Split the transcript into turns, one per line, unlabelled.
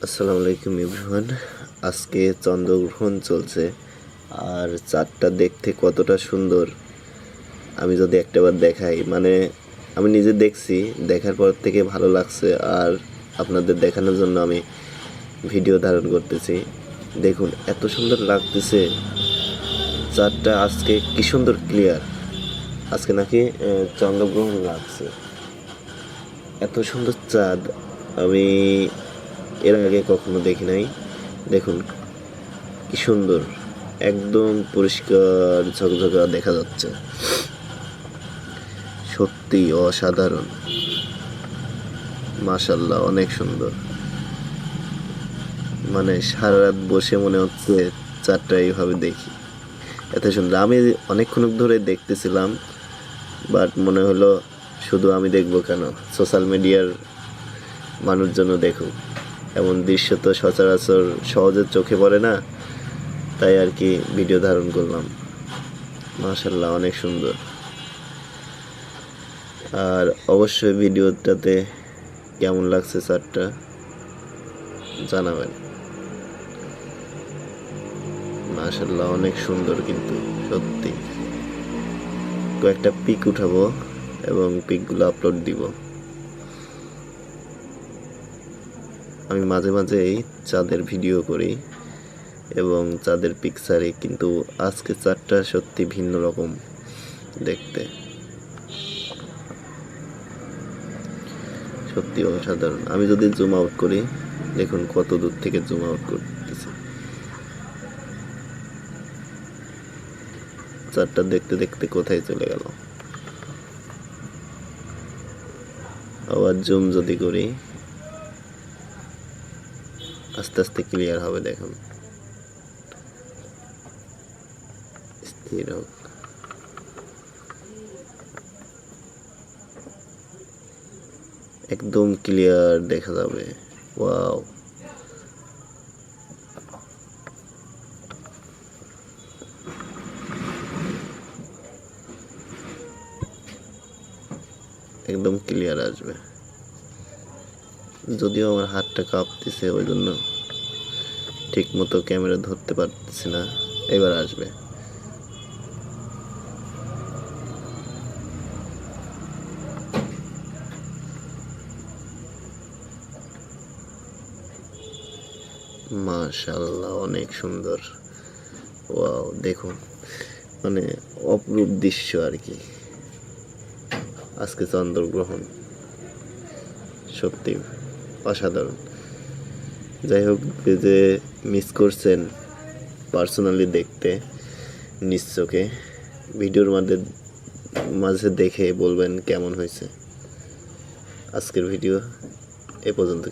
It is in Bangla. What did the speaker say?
আসসালামু আলাইকুম এভরিওয়ান। আজকে চন্দ্রগ্রহণ চলছে আর চাঁদটা দেখতে কতটা সুন্দর আমি যদি একটাবার দেখাই, মানে আমি নিজে দেখছি, দেখার পর থেকে ভালো লাগছে আর আপনাদের দেখানোর জন্য আমি ভিডিও ধারণ করতেছি। দেখুন এত সুন্দর লাগতেছে চাঁদটা, আজকে কি সুন্দর ক্লিয়ার। আজকে নাকি চন্দ্রগ্রহণ লাগছে। এত সুন্দর চাঁদ আমি এর আগে কখনো দেখি নাই। দেখুন কি সুন্দর, একদম পরিষ্কার ঝকঝকা দেখা যাচ্ছে, সত্যি অসাধারণ। মাশাল্লাহ, অনেক সুন্দর। মানে সারা রাত বসে মনে হচ্ছে চাঁদটা এইভাবে দেখি, এত সুন্দর। আমি অনেকক্ষণ ধরে দেখতেছিলাম, বাট মনে হলো শুধু আমি দেখবো কেন, সোশ্যাল মিডিয়ার মানুষজন দেখুক। এমন দৃশ্য তো সচরাচর সহজে চোখে পড়ে না, তাই আর কি ভিডিও ধারণ করলাম। মাশাল্লাহ, অনেক সুন্দর। আর অবশ্যই ভিডিওটাতে কেমন লাগছে চাঁদটা জানাবেন। মাশাল্লাহ, অনেক সুন্দর, কিন্তু সত্যি। কয়েকটা পিক উঠাবো এবং পিকগুলো আপলোড দিব। আমি মাঝে মাঝেই চাঁদের ভিডিও করি এবং চাঁদের পিকচারে, কিন্তু আজকে চাঁদটা সত্যি ভিন্ন রকম দেখতে, সত্যি অসাধারণ। আমি যদি জুম আউট করি, দেখুন কত দূর থেকে জুম আউট করতেছি। চাঁদটা দেখতে দেখতে কোথায় চলে গেল। আবার জুম যদি করি, আস্তে আস্তে ক্লিয়ার হবে। দেখুন স্থির হোক। একদম ক্লিয়ার দেখা যাবে। ওয়াও, একদম ক্লিয়ার আসবে। যদিও আমার হাতটা কাঁপতেছে, ওই জন্য ঠিক মতো ক্যামেরা ধরতে পারতেছি না। এবার আসবে। মাশাআল্লাহ, অনেক সুন্দর। ওয়াও, দেখুন মানে অপরূপ দৃশ্য আর কি আজকে চন্দ্রগ্রহণ, সত্যি অসাধারণ। যাই হোক, যে মিস করছেন পার্সোনালি দেখতে, নিজ চোখে ভিডিওর মাঝে দেখে বলবেন কেমন হয়েছে। আজকের ভিডিও এ পর্যন্ত।